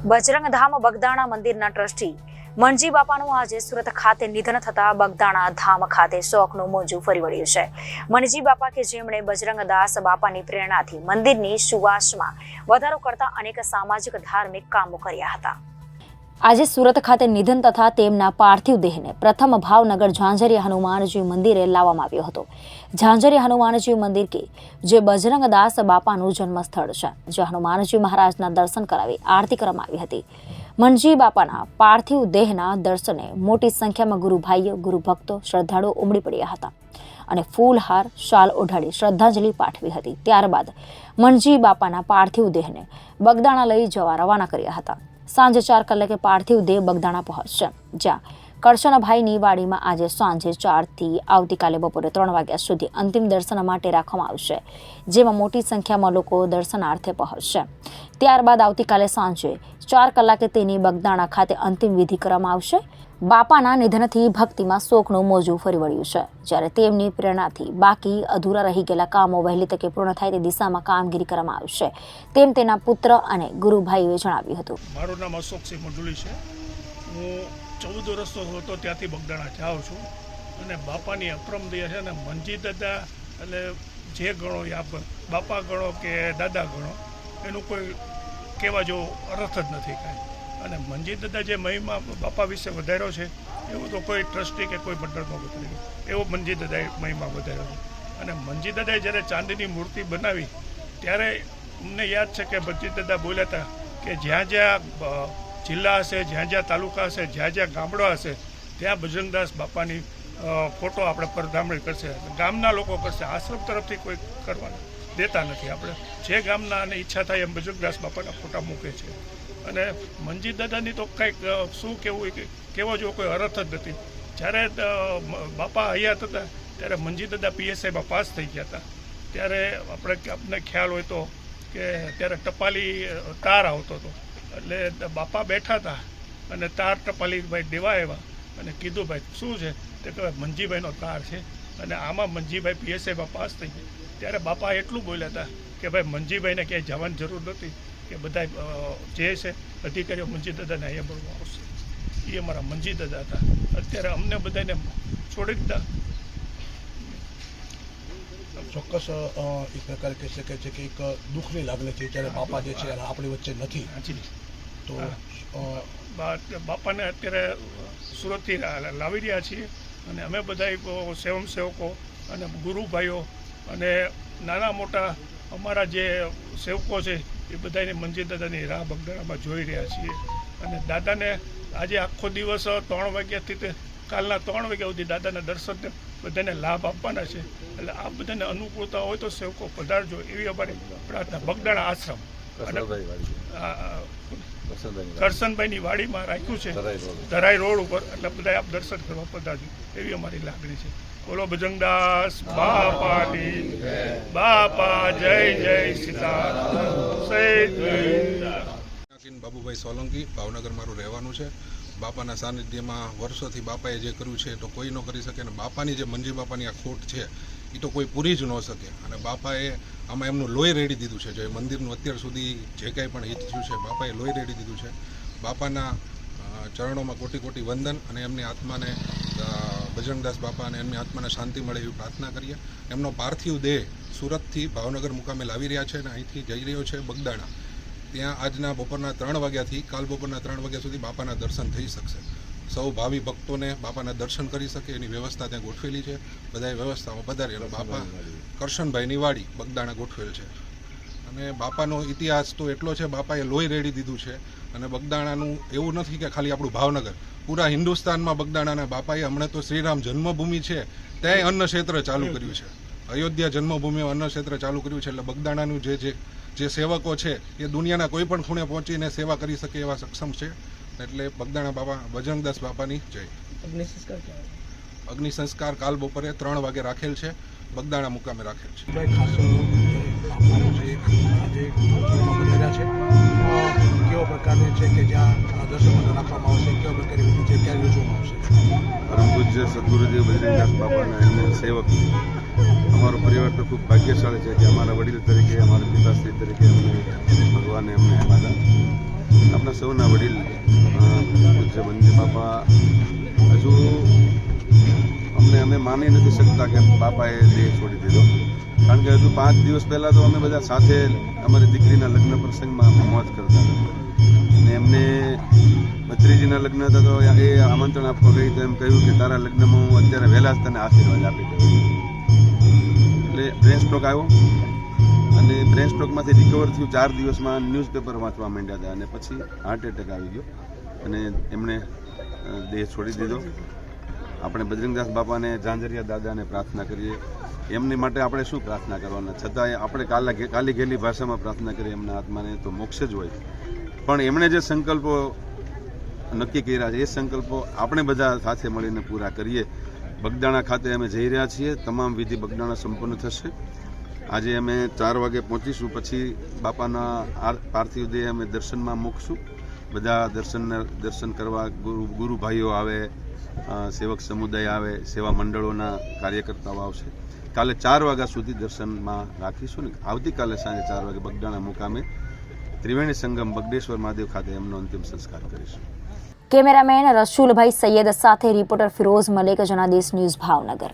બજરંગ ધામ બગદાણા મંદિરના ટ્રસ્ટી મણજી બાપાનું આજે સુરત ખાતે નિધન થતા બગદાણા ધામ ખાતે શોકનું મોજું ફરી વળ્યું છે। મણજી બાપા કે જેમણે બજરંગદાસ બાપાની પ્રેરણાથી મંદિરની સુવાસમાં વધારો કરતા અનેક સામાજિક ધાર્મિક કામો કર્યા હતા। આજે સુરત ખાતે નિધન તથા તેમના પાર્થિવ દેહને પ્રથમ ભાવનગર ઝાંઝરી હનુમાનજી મંદિરે લાવવામાં આવ્યો હતો। ઝાંઝરી હનુમાનજી મંદિર કે જે બજરંગદાસ બાપાનું જન્મસ્થળ છે, જે હનુમાનજી મહારાજના દર્શન કરાવી આરતી કરવામાં આવી હતી। મણજી બાપાના પાર્થિવ દેહના દર્શને મોટી સંખ્યામાં ગુરુભાઈઓ, ગુરુભક્તો, શ્રદ્ધાળુઓ ઉમટી પડ્યા હતા અને ફૂલહાર, શાલ ઓઢાડી શ્રદ્ધાંજલિ પાઠવી હતી। ત્યારબાદ મણજી બાપાના પાર્થિવ દેહને બગદાણા લઈ જવા રવાના કર્યા હતા। સાંજે 4 કલાકે પાર્થિવ દેહ બગદાણા પહોંચશે, જ્યાં કરશનભાઈની વાડીમાં આજે સાંજે 4 થી આવતીકાલે બપોરે 3 વાગ્યા સુધી અંતિમ દર્શન માટે રાખવામાં આવશે, જેમાં મોટી સંખ્યામાં લોકો દર્શનાર્થે પહોંચશે। ત્યારબાદ આવતીકાલે સાંજે 4 કલાકે તેની બગદાણા ખાતે અંતિમ વિધિ કરવામાં આવશે। બાપાના નિધનથી ભક્તિમાં શોકનું મોજું ફરી વળ્યું છે, જ્યારે તેમની પ્રેરણાથી બાકી અધૂરા રહી ગયેલા કામો વહેલી તકે પૂર્ણ થાય તે દિશામાં કામગીરી કરવામાં આવશે, તેમ તેના પુત્ર અને ગુરુભાઈઓએ જણાવ્યું હતું। મારું નામ અશોકસિંહ મંડુલી છે। હું 14 વર્ષનો હતો ત્યાંથી બગદાણા જાઉં છું અને બાપાની અપરમ દયા છે ને મણજી દાદા એટલે જે ગણો યા બાપા ગણો કે દાદા ગણો એનું કોઈ કહેવા જેવો અર્થ જ નથી કાંઈ। અને મણજી દાદા જે મહિમા બાપા વિશે વધાર્યો છે એવું તો કોઈ ટ્રસ્ટી કે કોઈ મંડળમાં વધાર્યો એવો મણજી દાદાએ મહિમા વધાર્યો છે। અને મણજી દાદાએ જ્યારે ચાંદીની મૂર્તિ બનાવી ત્યારે અમને યાદ છે કે મણજી દાદા બોલ્યા હતા કે જ્યાં જ્યાં જિલ્લા હશે, જ્યાં જ્યાં તાલુકા હશે, જ્યાં જ્યાં ગામડો હશે, ત્યાં બજરંગદાસ બાપાની ફોટો આપણે પરધામણી કરશે, ગામના લોકો કરશે, આશ્રમ તરફથી કોઈ કરવાના દેતા નથી। આપણે જે ગામના અને ઈચ્છા થાય એમ બજરંગદાસ બાપાના ફોટા મૂકે છે। અને મણજી દાદાની તો કંઈક શું કહેવું કહેવો જેવો કોઈ અર્થ જ નથી। જ્યારે બાપા હયાત હતા ત્યારે મણજી દાદા PSIમાં પાસ થઈ ગયા હતા, ત્યારે આપણે ખ્યાલ હોય તો કે ત્યારે ટપાલી તાર આવતો હતો, એટલે બાપા બેઠા હતા અને તાર ટપાલી ભાઈ દેવા આવ્યા અને કીધું ભાઈ શું છે, તે કહે મણજીભાઈનો તાર છે અને આમાં મણજીભાઈ PSIમાં પાસ થઈ ગયા। ત્યારે બાપા એટલું બોલ્યા હતા કે ભાઈ મણજીભાઈને ક્યાંય જવાની જરૂર નથી, કે બધા જે છે અધિકારીઓ મણજી દાદાને અહીંયા મળવા આવશે। એ અમારા મણજી દાદા હતા। અત્યારે અમને બધાને છોડી દીધા। ચોક્કસ એક પ્રકારે કહી શકાય છે કે એક દુઃખની લાગણી છે જ્યારે બાપા જે છે આપણી વચ્ચે નથી। તો બાપાને અત્યારે સુરતથી લાવી રહ્યા છીએ અને અમે બધા સ્વયંસેવકો અને ગુરુભાઈઓ અને નાના મોટા અમારા જે સેવકો છે એ બધાને મણજી દાદાની રાહ બગદાણામાં જોઈ રહ્યા છીએ। અને દાદાને આજે આખો દિવસ 3 વાગ્યાથી તે કાલના 3 વાગ્યા સુધી દાદાના દર્શનને બધાને લાભ આપવાના છે, એટલે આ બધાને અનુકૂળતા હોય તો સેવકો પધારજો એવી અમારી પ્રાર્થના। બગદાણા આશ્રમ અને કરશનભાઈની વાડીમાં રાખ્યું છે, ધરાઈ રોડ ઉપર, એટલે બધા આપ દર્શન કરવા પધારજો એવી અમારી લાગણી છે। બોલો બજરંગદાસ બાપાની બાપા જય જય સીતારામ। બાબુભાઈ સોલંકી, ભાવનગર મારું રહેવાનું છે। બાપાના સાનિધ્યમાં વર્ષોથી બાપાએ જે કર્યું છે તો કોઈ ન કરી શકે, અને બાપાની જે મણજી બાપાની આ ખોટ છે એ તો કોઈ પૂરી જ ન શકે। અને બાપાએ આમાં એમનું લોહી રેડી દીધું છે, જે મંદિરનું અત્યાર સુધી જે કાંઈ પણ હિત થયું છે બાપાએ લોહી રેડી દીધું છે। બાપાના ચરણોમાં કોટી કોટી વંદન, અને એમની આત્માને બજરંગદાસ બાપા અને એમની આત્માને શાંતિ મળે એવી પ્રાર્થના કરીએ। એમનો પાર્થિવ દેહ સુરતથી ભાવનગર મુકામે લાવી રહ્યા છે અને અહીંથી જઈ રહ્યો છે બગદાણા। ત્યાં આજના બપોરના 3 વાગ્યાથી કાલ બપોરના 3 વાગ્યા સુધી બાપાના દર્શન થઈ શકશે। સૌ ભાવિ ભક્તોને બાપાના દર્શન કરી શકે એની વ્યવસ્થા ત્યાં ગોઠવેલી છે। બધાએ વ્યવસ્થામાં પધારી અને બાપા કરશનભાઈની વાડી બગદાણા ગોઠવેલ છે। અને બાપાનો ઇતિહાસ તો એટલો છે, બાપાએ લોહી રેડી દીધું છે। અને બગદાણાનું એવું નથી કે ખાલી આપણું ભાવનગર, પૂરા હિન્દુસ્તાનમાં બગદાણાના બાપાએ હમણાં તો શ્રીરામ જન્મભૂમિ છે ત્યાં અન્ન ક્ષેત્ર ચાલુ કર્યું છે, અયોધ્યા જન્મભૂમિમાં અન્ન ક્ષેત્ર ચાલુ કર્યું છે। એટલે બગદાણાનું જે સેવકો છે એ દુનિયાના કોઈ પણ ખૂણે પહોંચીને સેવા કરી શકે એવા સક્ષમ છે। એટલે બગદાણા બાપા બજરંગદાસ બાપાની જય। અગ્નિ સંસ્કાર કાલ બપોરે 3 વાગે રાખેલ છે, બગદાણા મુકામે રાખેલ છે। કેવો પ્રકારની છે કે જ્યાં દર્શન રાખવામાં આવશે, કેવા પ્રકારની વિધિ છે, ક્યારે યોજવામાં આવશે? પરમ પૂજ્ય સદગુરુદેવ બજરંગદાસ બાપાના એમને સેવક અમારો પરિવાર તો ખૂબ ભાગ્યશાળી છે કે અમારા વડીલ તરીકે, અમારા પિતાશ્રી તરીકે અમને ભગવાને અમને આપ્યા। આપણા સૌના વડીલ પૂજ્ય મંજી બાપા હજુ અમે માની નથી શકતા કે બાપાએ દેહ છોડી દીધો, કારણ કે હજુ 5 દિવસ પહેલાં તો અમે બધા સાથે અમારી દીકરીના લગ્ન પ્રસંગમાં મોજ કરતા હતા, અને એમને ભત્રીજીના લગ્ન હતા તો એ આમંત્રણ આપવા ગઈ તો એમ કહ્યું કે તારા લગ્નમાં હું અત્યારે વહેલા જ તને આશીર્વાદ આપી દઉં. એટલે બ્રેન સ્ટ્રોક આવ્યો અને બ્રેન સ્ટ્રોકમાંથી રિકવર થયું 4 દિવસમાં ન્યૂઝપેપર વાંચવા માંડ્યા હતા અને પછી હાર્ટ એટેક આવી ગયો અને એમણે દેહ છોડી દીધો. આપણે બજરંગદાસ બાપાને, ઝાંઝરિયા દાદાને પ્રાર્થના કરીએ. એમની માટે આપણે શું પ્રાર્થના કરવાના, છતાંય આપણે કાલી ગયેલી ભાષામાં પ્રાર્થના કરીએ એમના આત્માને તો મોક્ષ જ હોય. પણ એમણે જે સંકલ્પો નક્કી કર્યા છે એ સંકલ્પો આપણે બધા સાથે મળીને પૂરા કરીએ. બગદાણા ખાતે અમે જઈ રહ્યા છીએ. તમામ વિધિ બગદાણા સંપન્ન થશે. આજે અમે 4 વાગે પહોંચીશું. પછી બાપાના પાર્થિવ દેહ અમે દર્શનમાં મૂકશું. બધા દર્શન કરવા ગુરુ ભાઈઓ આવે, સેવક સમુદાય આવે, સેવા મંડળોના કાર્યકર્તાઓ આવશે. કાલે 4 વાગ્યા સુધી દર્શનમાં રાખીશું ને આવતીકાલે સાંજે 4 વાગે બગદાણા મુકામે ત્રિવેણી સંગમ બગડેશ્વર મહાદેવ ખાતે એમનો અંતિમ સંસ્કાર કરીશું. કેમેરામેન રસુલભાઈ સૈયદ સાથે રિપોર્ટર ફિરોઝ મલેક, જનાદેશ ન્યૂઝ, ભાવનગર.